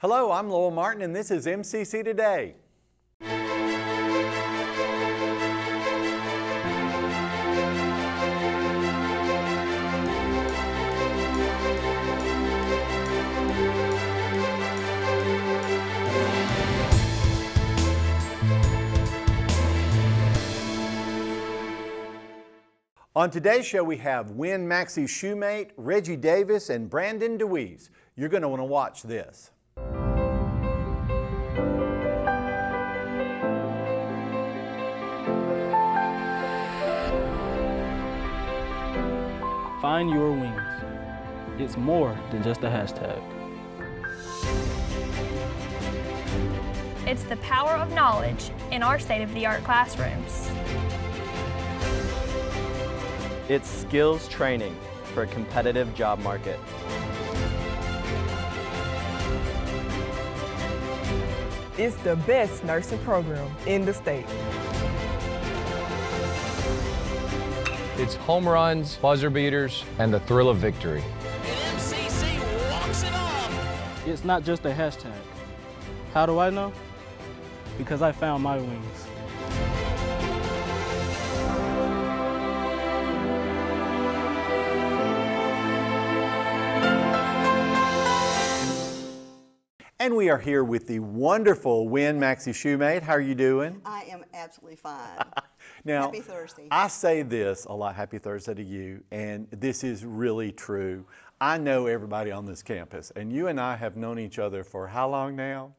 Hello, I'm Lowell Martin, and this is MCC Today. On today's show, we have Win-Maxey Shumate, Reggie Dewease, and Brandon Dewease. You're going to want to watch this. Find your wings. It's more than just a hashtag. It's the power of knowledge in our state-of-the-art classrooms. It's skills training for a competitive job market. It's the best nursing program in the state. It's home runs, buzzer beaters, and the thrill of victory. And MCC walks it off. It's not just a hashtag. How do I know? Because I found my wings. And we are here with the wonderful Win-Maxey Shumate. How are you doing? I am absolutely fine. Now, Happy Thursday. I say this a lot, happy Thursday to you, and this is really true. I know everybody on this campus, and you and I have known each other for how long now?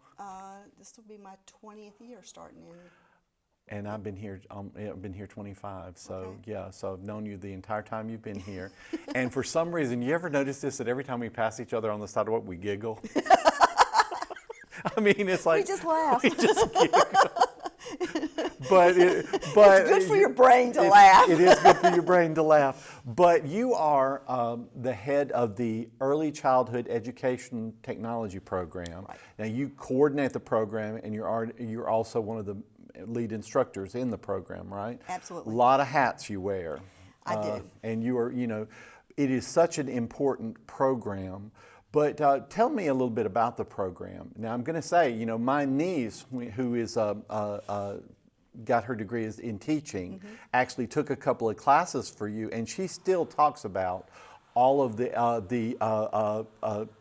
This will be my 20th year starting in. And I've been here 25, so Okay. yeah, so I've known you the entire time you've been here. And for some reason, you ever notice this, that every time we pass each other on the sidewalk, we giggle? I mean, it's like... We just laugh. We just giggle. But It's good for your brain to laugh. It is good for your brain to laugh. But you are the head of the Early Childhood Education Technology Program. Right. Now you coordinate the program, and you're also one of the lead instructors in the program, right? Absolutely. A lot of hats you wear. I do. And you are, it is such an important program. But tell me a little bit about the program. Now I'm going to say, my niece, who is got her degree in teaching, actually took a couple of classes for you, and she still talks about all of the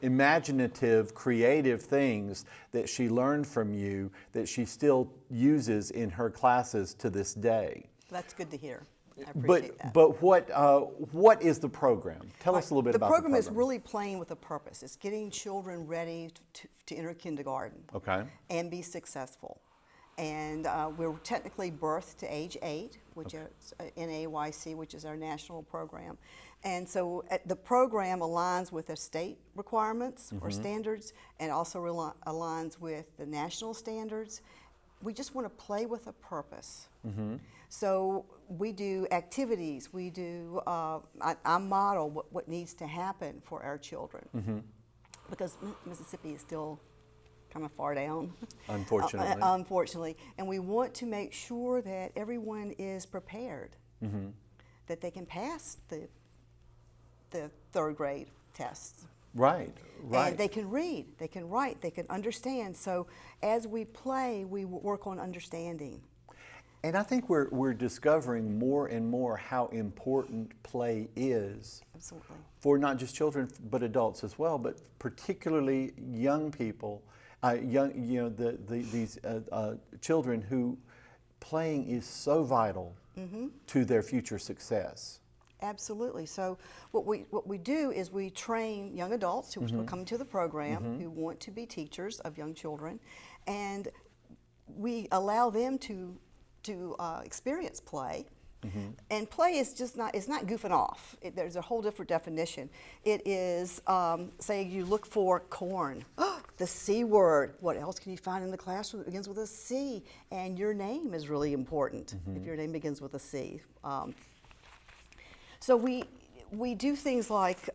imaginative, creative things that she learned from you that she still uses in her classes to this day. That's good to hear. I appreciate that. But what is the program? Tell us a little bit about the program. The program is really playing with a purpose. It's getting children ready to enter kindergarten. Okay. And be successful. And we're technically birth to age 8, which is NAYC, which is our national program. And so the program aligns with the state requirements or standards, and also aligns with the national standards. We just want to play with a purpose. So we do activities, we do, I model what needs to happen for our children. Because Mississippi is still kind of far down. Unfortunately. Unfortunately. And we want to make sure that everyone is prepared, that they can pass the third grade tests. Right. And they can read, they can write, they can understand. So as we play, we work on understanding. And I think we're discovering more and more how important play is. Absolutely. For not just children but adults as well, but particularly young people, these children who playing is so vital to their future success. Absolutely. So what we do is we train young adults who are coming to the program who want to be teachers of young children, and we allow them to experience play. And play is just not goofing off. There's a whole different definition. It is, say you look for corn, the C word. What else can you find in the classroom that begins with a C? And your name is really important if your name begins with a C. So we do things like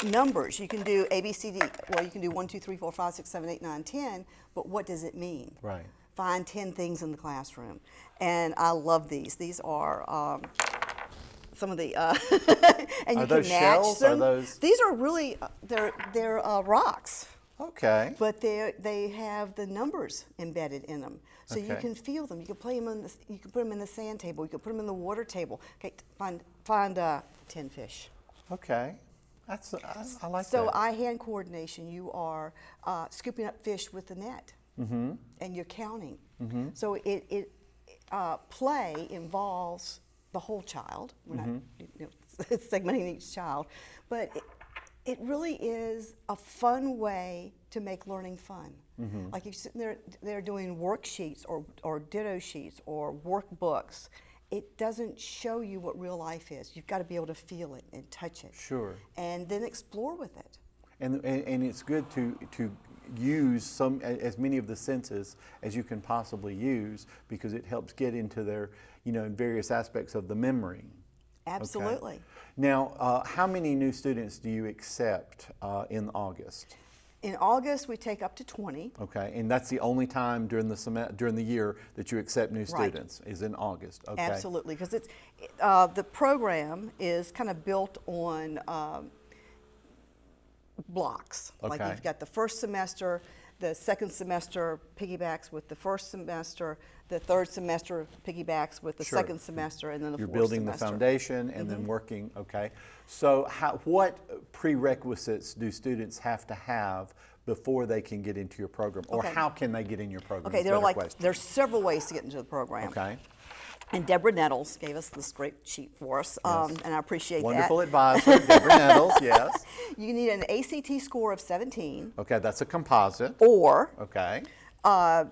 numbers. You can do A, B, C, D. Well, you can do 1, 2, 3, 4, 5, 6, 7, 8, 9, 10. But what does it mean? Right. Find 10 things in the classroom. And I love these. These are some of the, and Are you those can match shells? them. Are those? These are really, they're rocks. Okay. But they have the numbers embedded in them, so you Okay. can feel them. You can play them in you can put them in the sand table. You can put them in the water table. Okay, find 10 fish. Okay. I like So that. eye-hand coordination. You are scooping up fish with the net, and you're counting. So play involves the whole child. We're not segmenting each child, but it really is a fun way to make learning fun. Like you're sitting there, they're doing worksheets or ditto sheets or workbooks. It doesn't show you what real life is. You've got to be able to feel it and touch it. Sure. And then explore with it. And it's good to use as many of the senses as you can possibly use, because it helps get into their, in various aspects of the memory. Absolutely. Okay. Now, how many new students do you accept in August? In August, we take up to 20. Okay, and that's the only time during the year that you accept new Right. students is in August. Okay. Absolutely, because the program is kind of built on blocks. Like Okay. you've got the first semester, the second semester piggybacks with the first semester, the third semester piggybacks with the Sure. second semester, and then the You're fourth building semester. the foundation and then working. Okay. So, what prerequisites do students have to have before they can get into your program, or Okay. how can they get in your program? Okay, is a better question. there's several ways to get into the program. Okay. And Deborah Nettles gave us this great sheet for us, and I appreciate Wonderful that. advisor, Deborah Nettles. Yes. You need an ACT score of 17, Okay, that's a composite. or Okay.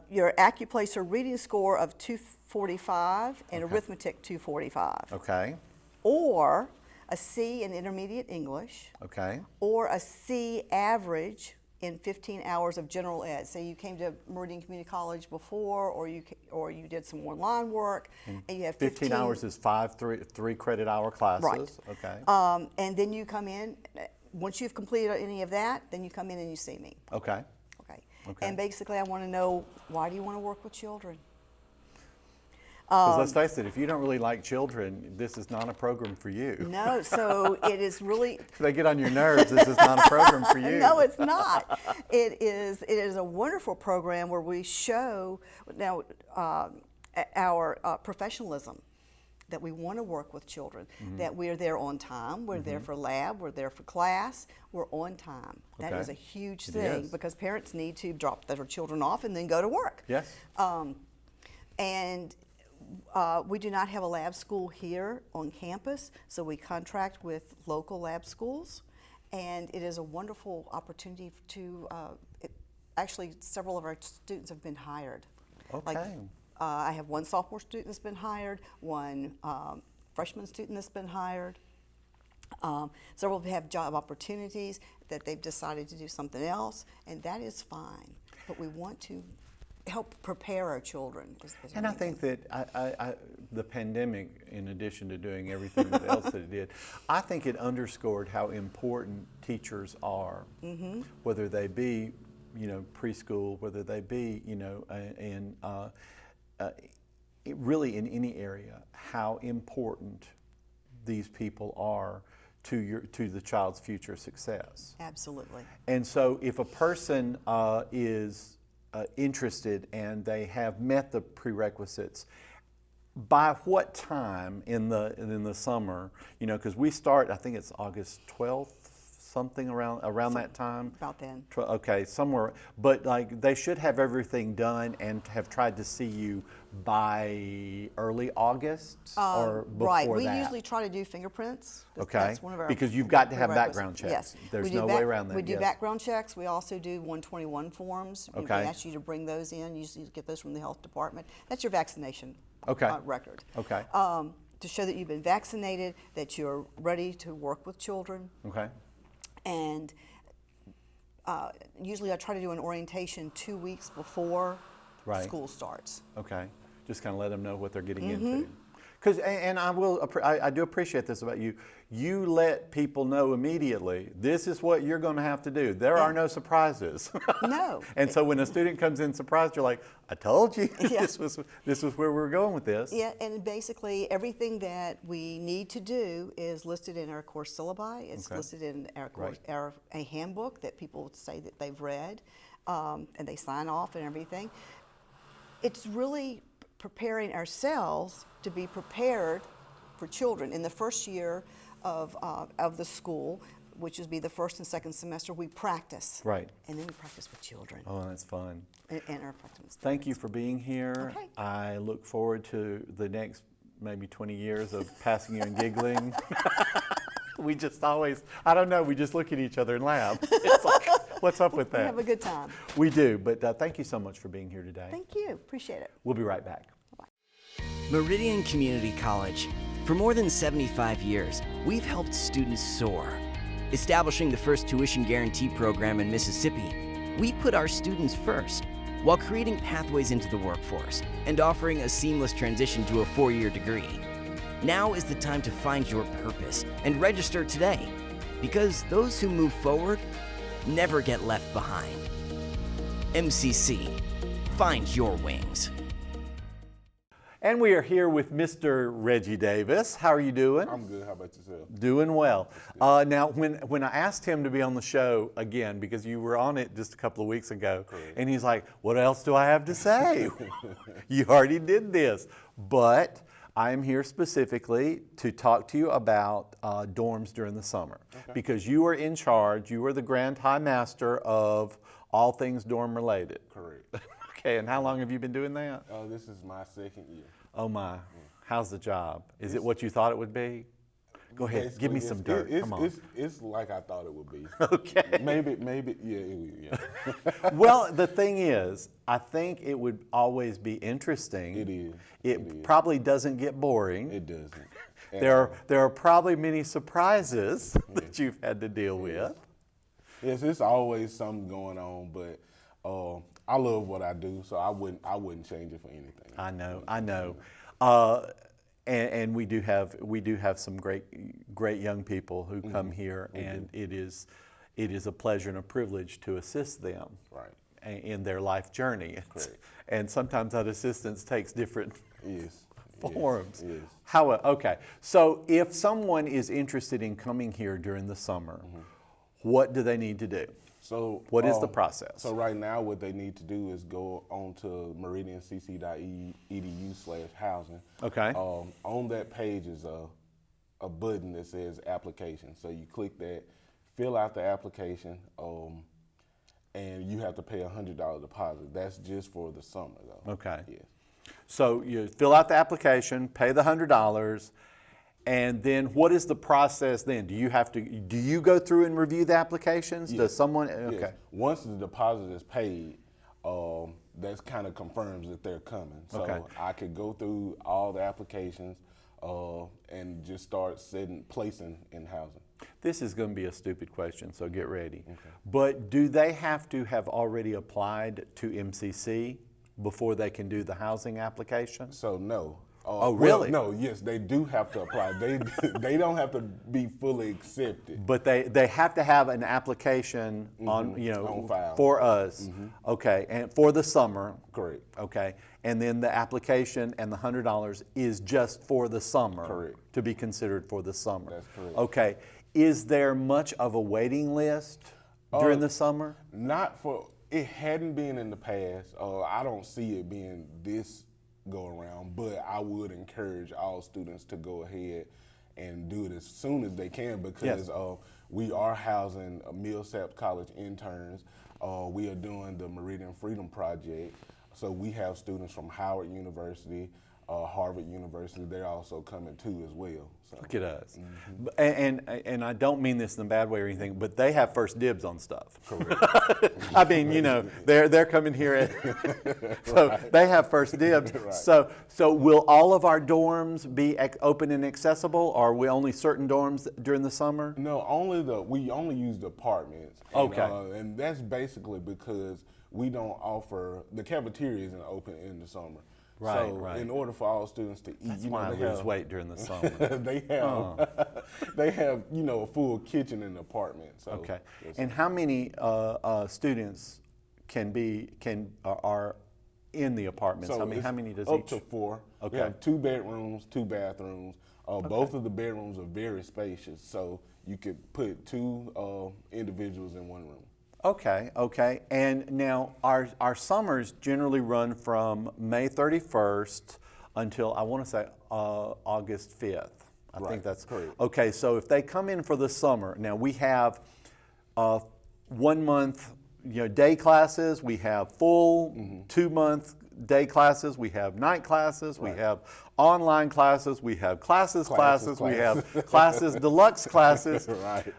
your Accuplacer reading score of 245 and arithmetic 245, Okay. or a C in intermediate English, Okay. or a C average in 15 hours of general ed. Say you came to Meridian Community College before, or you did some online work, and you have 15 hours is 3 credit hour classes. Right. Okay. And then you come in. Once you've completed any of that, then you come in and you see me. Okay. Okay. Okay. And basically, I want to know, why do you want to work with children? Because let's face it, if you don't really like children, this is not a program for you. No, so it is really. If they get on your nerves, this is not a program for you. No, it's not. It is a wonderful program where we show now our professionalism, that we want to work with children, that we're there on time, we're there for lab, we're there for class, we're on time. That Okay. is a huge It thing, is. because parents need to drop their children off and then go to work. Yes. And we do not have a lab school here on campus, so we contract with local lab schools, and it is a wonderful opportunity to, actually several of our students have been hired. Like, Okay. I have one sophomore student that's been hired, one freshman student that's been hired. Several have job opportunities that they've decided to do something else, and that is fine. But we want to help prepare our children. And I think that the pandemic, in addition to doing everything else that it did, I think it underscored how important teachers are, whether they be, preschool, whether they be, really in any area, how important these people are to the child's future success. Absolutely. And so, if a person is interested and they have met the prerequisites, by what time in the summer? Because we start, I think it's August 12th, something around that time. About then. Okay, somewhere. But like, they should have everything done and have tried to see you by early August or before Right. We that. usually try to do fingerprints. Okay. That's one of our Because you've got to have prerequisites. background checks. Yes. There's We do no way around that, We do yes. background checks. We also do 121 forms. We Okay. ask you to bring those in. Usually you get those from the health department. That's your vaccination Okay. record. Okay. To show that you've been vaccinated, that you're ready to work with children. Okay. And usually I try to do an orientation 2 weeks before Right. school starts. Okay, just kind of let them know what they're getting into. Because, and I do appreciate this about you. You let people know immediately, this is what you're going to have to do. There are no surprises. No. And so when a student comes in surprised, you're like, I told you Yeah. this was where we were going with this. Yeah, and basically everything that we need to do is listed in our course syllabi. It's listed in our course, a handbook that people say that they've read, and they sign off and everything. It's really preparing ourselves to be prepared for children. In the first year of the school, which would be the first and second semester, we practice. Right. And then we practice with children. Oh, that's fun. And our practice. Thank you for being here. Okay. I look forward to the next maybe 20 years of passing you and giggling. We just always, I don't know, we just look at each other and laugh. It's like, what's up with We that? have a good time. We do, but thank you so much for being here today. Thank you. Appreciate it. We'll be right back. Meridian Community College. For more than 75 years, we've helped students soar. Establishing the first tuition guarantee program in Mississippi, we put our students first while creating pathways into the workforce and offering a seamless transition to a 4-year degree. Now is the time to find your purpose and register today, because those who move forward never get left behind. MCC, find your wings. And we are here with Mr. Reggie Davis. How are you doing? I'm good. How about yourself? Doing well. Now, when I asked him to be on the show again, because you were on it just a couple of weeks ago, and he's like, what else do I have to say? You already did this. But I'm here specifically to talk to you about dorms during the summer, because you are in charge. You are the Grand High Master of all things dorm related. Correct. Okay, and how long have you been doing that? This is my second year. Oh my, how's the job? Is it what you thought it would be? Go ahead, give me some dirt, come on. It's like I thought it would be. Okay. Maybe, yeah. Well, the thing is, I think it would always be interesting. It is. It probably doesn't get boring. It doesn't. There are probably many surprises that you've had to deal with. Yes, it's always something going on, but I love what I do, so I wouldn't change it for anything. I know. And we do have some great young people who come here, and it is a pleasure and a privilege to assist them in their life journey. And sometimes that assistance takes different forms. Yes. Okay, so if someone is interested in coming here during the summer, what do they need to do? So what is the process? So right now what they need to do is go on to meridiancc.edu/housing. Okay. On that page is a button that says application. So you click that, fill out the application, and you have to pay a $100 deposit. That's just for the summer though. Okay. Yes. So you fill out the application, pay the $100, and then what is the process then? Do you go through and review the applications? Yes. Does someone, Yes. Once the deposit is paid, that kind of confirms that they're coming. So I could go through all the applications and just start placing in housing. This is going to be a stupid question, so get ready. Okay. But do they have to have already applied to MCC before they can do the housing application? So no. Oh, really? Well, no, yes, they do have to apply. They don't have to be fully accepted. But they have to have an application on file for us. Okay, and for the summer. Correct. Okay, and then the application and the $100 is just for the summer. Correct. To be considered for the summer. That's correct. Okay, is there much of a waiting list during the summer? Not for. It hadn't been in the past. I don't see it being this go around, but I would encourage all students to go ahead and do it as soon as they can, because we are housing Millsap College interns. We are doing the Meridian Freedom Project, so we have students from Howard University, Harvard University. They're also coming too as well. So. Look at us. And I don't mean this in a bad way or anything, but they have first dibs on stuff. Correct. I mean, they're coming here, so they have first dibs. Right. So will all of our dorms be open and accessible, or will only certain dorms during the summer? No, we only use the apartments. And, and that's basically because we don't offer, the cafeteria isn't open in the summer. Right, So right. in order for all students to eat, That's you why know, I they lose have, weight during the summer. they have you know, a full kitchen in the apartment. So Okay. it's- And how many students are in the apartments? So I mean, it's how many does up each? to 4. Okay. We have 2 bedrooms, 2 bathrooms. Both of the bedrooms are very spacious, so you could put 2 individuals in one room. Okay, okay. And now our summers generally run from May 31st until, I want to say, August 5th. I think Right, that's correct. Okay, so if they come in for the summer, now we have 1 month, day classes, we have full 2 month day classes, we have night classes, we have online classes, we have classes, we have classes, deluxe classes. Right.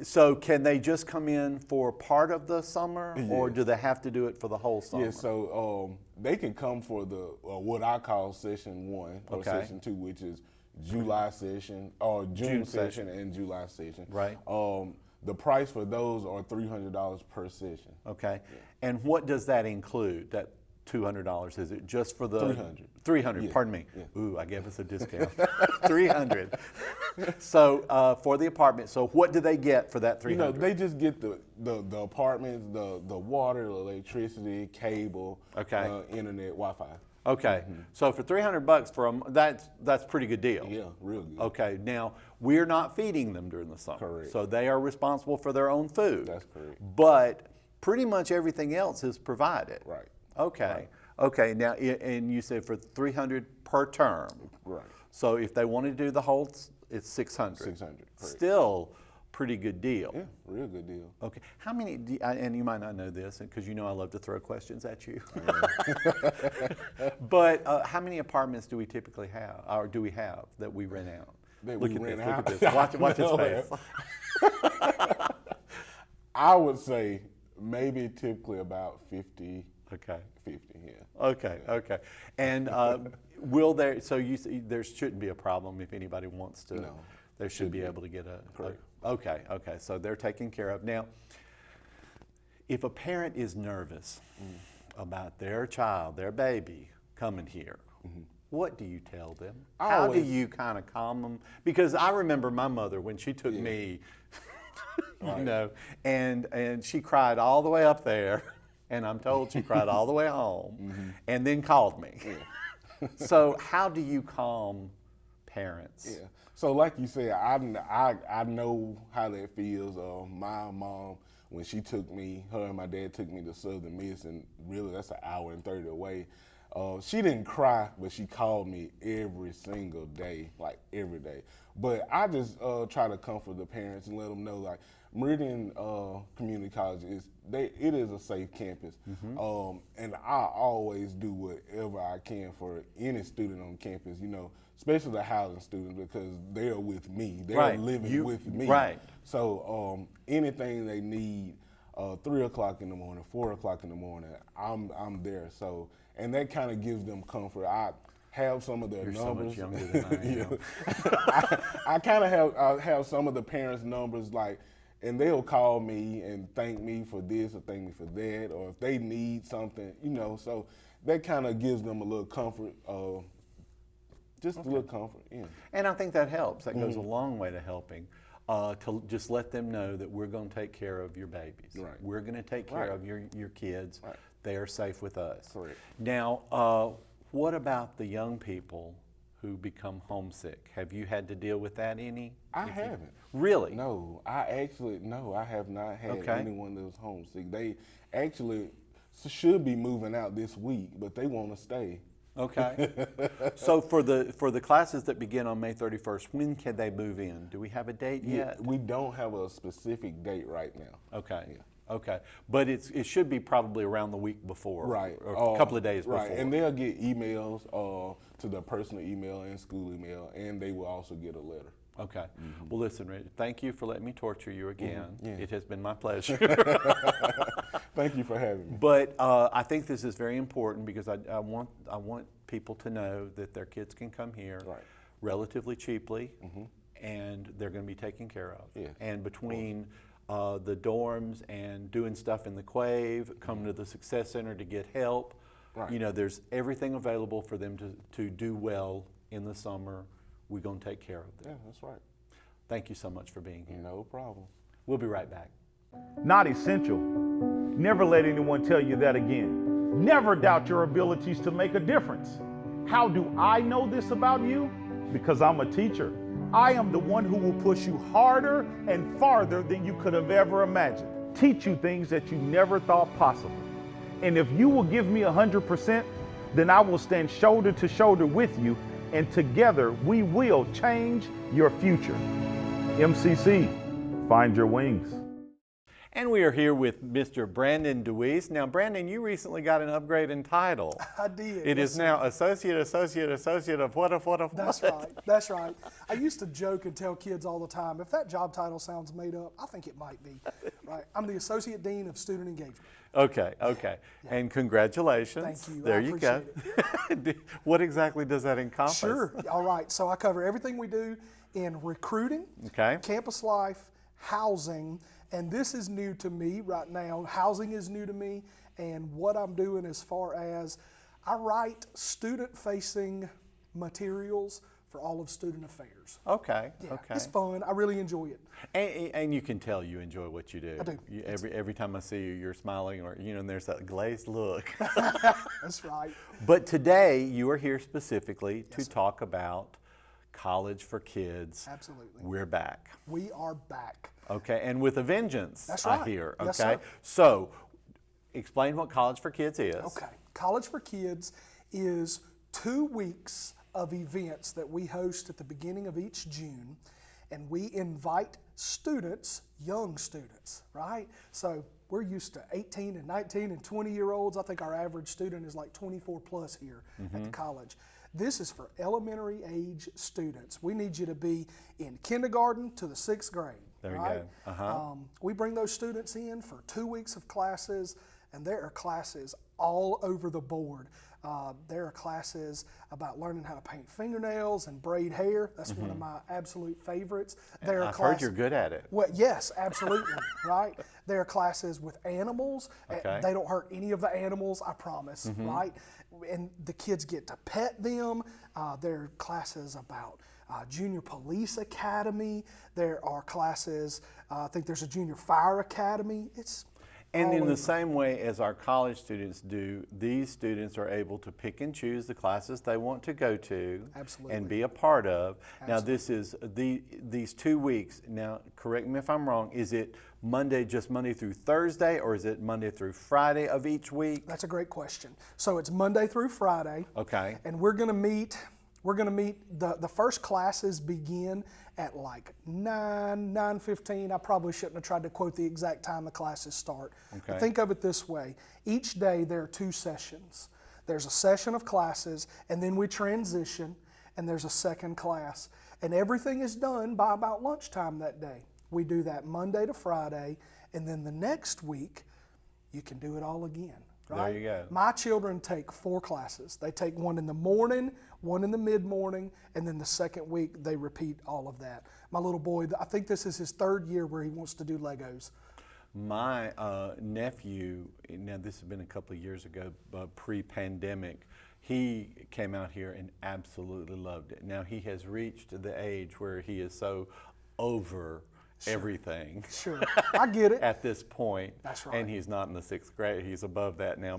So can they just come in for part of the summer, or do they have to do it for the whole summer? Yeah, so they can come for the what I call session 1 or Okay. session 2, which is July session or June session. session and July session. Right. The price for those are $300 per session. Okay. And what does that include? That $200? Is it just for the $300. 300. Yeah, Pardon me. yeah. Ooh, I gave us a discount. 300. So for the apartment. So what do they get for that 300? You know, they just get the apartments, the water, the electricity, cable, Okay. Internet, Wi-Fi. Okay. So for $300 for them, that's a pretty good deal. Yeah, real good. Okay. Now we're not feeding them during the summer. Correct. So they are responsible for their own food. That's correct. But pretty much everything else is provided. Right. Okay. Right. Okay. Now, and you said for $300 per term. Right. So if they want to do the whole, it's $600. $600, correct. Still pretty good deal. Yeah, real good deal. Okay. How many? And you might not know this because I love to throw questions at you. But how many apartments do we typically have, or do we have that we rent out? That Look we at rent this. out? Look at this. Watch his face. I would say maybe typically about 50. Okay. 50, yeah. Okay, okay. And will there, so you say there shouldn't be a problem if anybody wants to, No, they should be able to get Correct. Okay, okay, so they're taken care of. Now, if a parent is nervous about their child, their baby coming here, what do you tell them? How do you kind of calm them? Because I remember my mother when she took me, and she cried all the way up there. And I'm told she cried all the way home and then called me. Yeah. So how do you calm parents? Yeah. So like you said, I know how that feels. My mom, when she took me, her and my dad took me to Southern Miss, and really that's an hour and 30 away. She didn't cry, but she called me every single day, like every day. But I just try to comfort the parents and let them know, like, Meridian Community College it is a safe campus, and I always do whatever I can for any student on campus. Especially the housing students, because they're with me, they're living with me. Right. So anything they need, 3 o'clock in the morning, 4 o'clock in the morning, I'm there. So, and that kind of gives them comfort. I have some of their You're numbers. so much younger than I am. I kind of have some of the parents' numbers, like, and they'll call me and thank me for this or thank me for that, or if they need something, so that kind of gives them a little comfort, just a little comfort, yeah. And I think that helps. That goes a long way to helping, to just let them know that we're going to take care of your babies. Right. We're going to take care of your kids. Right. They are safe with us. Correct. Now, what about the young people who become homesick? Have you had to deal with that any? I haven't. Really? No, I have not had anyone that was homesick. They actually should be moving out this week, but they want to stay. Okay. So for the classes that begin on May 31st, when can they move in? Do we have a date yet? We don't have a specific date right now. Okay. Yeah. Okay. But it should be probably around the week before. Right. Or a couple of days right. before. And they'll get emails to their personal email and school email, and they will also get a letter. Okay. Well, listen, Reggie, thank you for letting me torture you again. Yeah. It has been my pleasure. Thank you for having me. But I think this is very important because I want people to know that their kids can come here relatively cheaply, and they're going to be taken care of. Yes. And between the dorms and doing stuff in the Quave, coming to the Success Center to get help, Right. You know, there's everything available for them to do well in the summer. We're going to take care of them. Yeah, that's right. Thank you so much for being here. No problem. We'll be right back. Not essential. Never let anyone tell you that again. Never doubt your abilities to make a difference. How do I know this about you? Because I'm a teacher. I am the one who will push you harder and farther than you could have ever imagined. Teach you things that you never thought possible. And if you will give me 100%, then I will stand shoulder to shoulder with you, and together we will change your future. MCC, find your wings. And we are here with Mr. Brandon Dewease. Now, Brandon, you recently got an upgrade in title. I did. It is now associate of what. That's right. That's right. I used to joke and tell kids all the time, if that job title sounds made up, I think it might be. Right. I'm the Associate Dean of Student Engagement. Okay. Yeah. And congratulations. Thank you. There I you go. What exactly does that encompass? Sure. All right. So I cover everything we do in recruiting, campus life, housing, and this is new to me right now. Housing is new to me, and what I'm doing as far as I write student-facing materials for all of student affairs. Okay. Yeah, okay. It's fun. I really enjoy it. And you can tell you enjoy what you do. I do. Every time I see you, you're smiling, or and there's that glazed look. That's right. But today you are here specifically to talk about college for kids. Absolutely. We're back. We are back. Okay, and with a vengeance. That's right. I hear. Yes, okay, sir. So explain what College for Kids is. Okay, College for Kids is 2 weeks of events that we host at the beginning of each June, and we invite students, young students, right? So we're used to 18 and 19 and 20-year-olds. I think our average student is like 24 plus here at the college. This is for elementary age students. We need you to be in kindergarten to the 6th grade. There you right? go. We bring those students in for 2 weeks of classes, and there are classes all over the board. There are classes about learning how to paint fingernails and braid hair. That's one of my absolute favorites. There are I've heard you're good at it. Well, yes, absolutely, right? There are classes with animals. Okay. They don't hurt any of the animals, I promise, right? And the kids get to pet them. There are classes about Junior Police Academy. There are classes, I think there's a Junior Fire Academy. And in the same way as our college students do, these students are able to pick and choose the classes they want to go to and be a part of. Now, this is these 2 weeks. Now, correct me if I'm wrong, is it just Monday through Thursday, or is it Monday through Friday of each week? That's a great question. So it's Monday through Friday. Okay. And we're going to meet, the first classes begin at like 9:15. I probably shouldn't have tried to quote the exact time the classes start. Okay. But think of it this way. Each day there are 2 sessions. There's a session of classes, and then we transition, and there's a second class. And everything is done by about lunchtime that day. We do that Monday to Friday, and then the next week, you can do it all again. Right? There you go. My children take 4 classes. They take one in the morning, one in the mid-morning, and then the second week they repeat all of that. My little boy, I think this is his 3rd year where he wants to do Legos. My nephew, now this has been a couple of years ago, pre-pandemic, he came out here and absolutely loved it. Now he has reached the age where he is so over everything. Sure, I get it. At this point. That's right. And he's not in the 6th grade, he's above that now.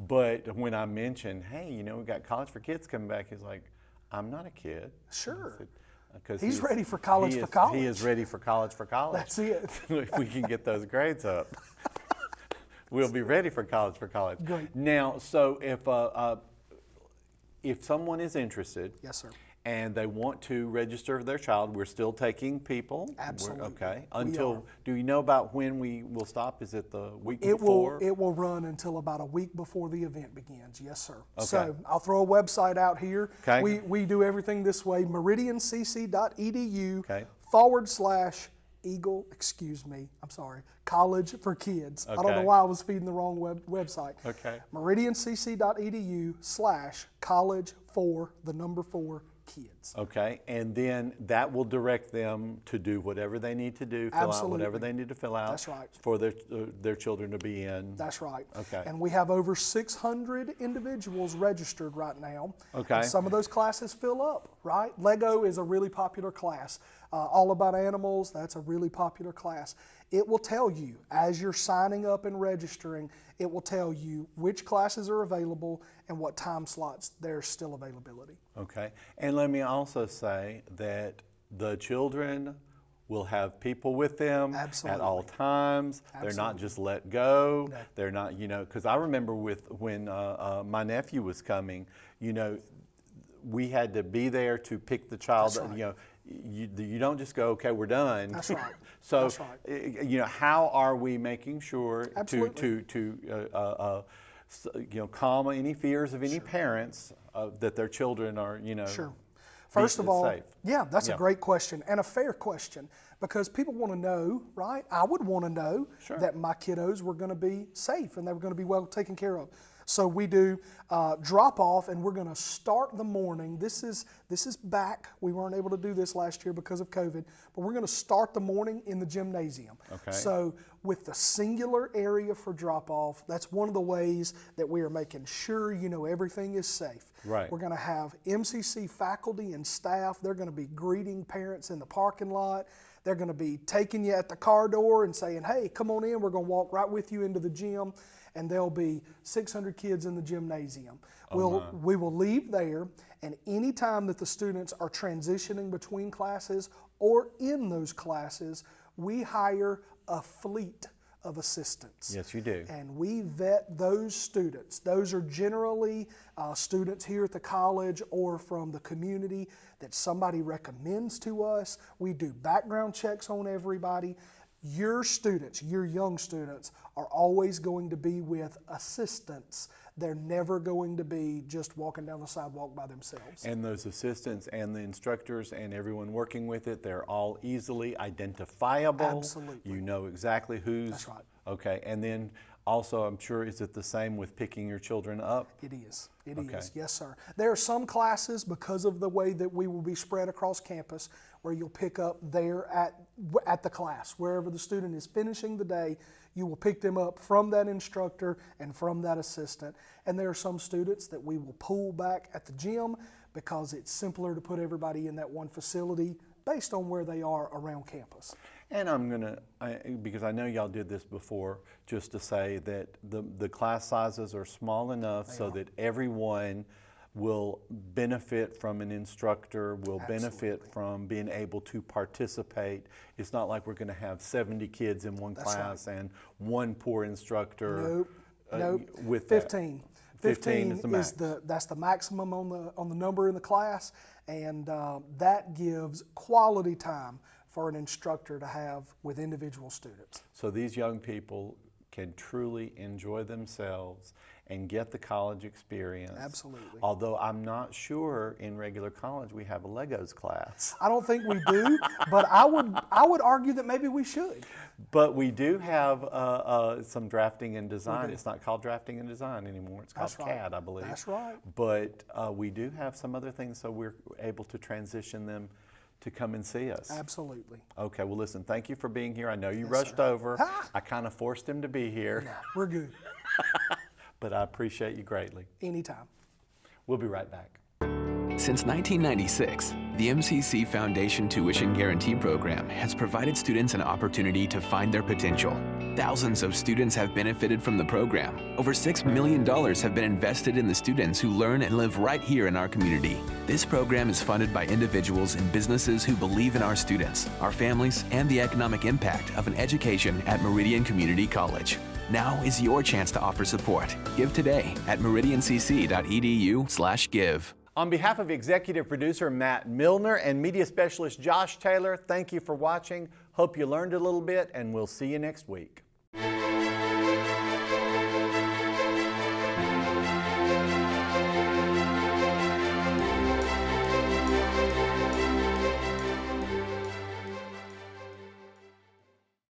But when I mentioned, hey, we got College for Kids coming back, he's like, I'm not a kid. Sure. Because he's ready for college for college. He is ready for college for college. That's it. If we can get those grades up, we'll be ready for college for college. Great. Now, so if someone is interested, yes, sir, and they want to register their child, we're still taking people. Absolutely. Okay. Do you know about when we will stop? Is it the week before? It will run until about a week before the event begins. Yes, sir. Okay. So I'll throw a website out here. Okay. We do everything this way: meridiancc.edu College for Kids. Okay. I don't know why I was feeding the wrong website. Okay. meridiancc.edu/college for kids. Okay, and then that will direct them to do whatever they need to do, fill out whatever they need to fill out. That's right. For their children to be in. That's right. Okay. And we have over 600 individuals registered right now. Okay. And some of those classes fill up, right? Lego is a really popular class. All About Animals, that's a really popular class. It will tell you, as you're signing up and registering, it will tell you which classes are available and what time slots there's still availability. Okay, and let me also say that the children will have people with them at all times. They're not just let go. No. They're not, you know, because I remember when my nephew was coming, you know, we had to be there to pick the child. That's right. You know, you don't just go, okay, we're done. That's right. So, That's right. you know, how are we making sure Absolutely. to you know, calm any fears of any parents that their children are, you know, Sure. First of all, safe? yeah, that's a great question and a fair question, because people want to know, right? I would want to know that my kiddos were going to be safe and they were going to be well taken care of. So we do drop off, and we're going to start the morning. This is back. We weren't able to do this last year because of COVID, but we're going to start the morning in the gymnasium. Okay. So with the singular area for drop off, that's one of the ways that we are making sure, you know, everything is safe. Right. We're going to have MCC faculty and staff. They're going to be greeting parents in the parking lot. They're going to be taking you at the car door and saying, hey, come on in. We're going to walk right with you into the gym. And there'll be 600 kids in the gymnasium. We will leave there, and any time that the students are transitioning between classes or in those classes, we hire a fleet of assistants. Yes, you do. And we vet those students. Those are generally students here at the college or from the community that somebody recommends to us. We do background checks on everybody. Your students, your young students, are always going to be with assistants. They're never going to be just walking down the sidewalk by themselves. And those assistants and the instructors and everyone working with it, they're all easily identifiable. Absolutely. You know exactly who's. That's right. Okay, and then also, I'm sure, is it the same with picking your children up? It is. It is. Yes, sir. There are some classes, because of the way that we will be spread across campus, where you'll pick up there at the class. Wherever the student is finishing the day, you will pick them up from that instructor and from that assistant. And there are some students that we will pull back at the gym because it's simpler to put everybody in that one facility based on where they are around campus. And I'm gonna, because I know y'all did this before, just to say that the class sizes are small enough so that everyone will benefit from an instructor, will benefit from being able to participate. It's not like we're gonna have 70 kids in one class and one poor instructor. Nope. With 15. 15 is the max. That's the maximum on the number in the class, and that gives quality time for an instructor to have with individual students. So these young people can truly enjoy themselves and get the college experience. Absolutely. Although I'm not sure in regular college we have a Legos class. I don't think we do, but I would argue that maybe we should. But we do have some drafting and design. It's not called drafting and design anymore. It's called CAD, I believe. That's right. But we do have some other things, so we're able to transition them to come and see us. Absolutely. Okay, well listen, thank you for being here. I know you rushed over. I kind of forced him to be here. No, we're good. But I appreciate you greatly. Anytime. We'll be right back. Since 1996, the MCC Foundation Tuition Guarantee Program has provided students an opportunity to find their potential. Thousands of students have benefited from the program. Over $6 million have been invested in the students who learn and live right here in our community. This program is funded by individuals and businesses who believe in our students, our families, and the economic impact of an education at Meridian Community College. Now is your chance to offer support. Give today at meridiancc.edu/give. On behalf of executive producer Matt Milner and media specialist Josh Taylor, thank you for watching. Hope you learned a little bit, and we'll see you next week.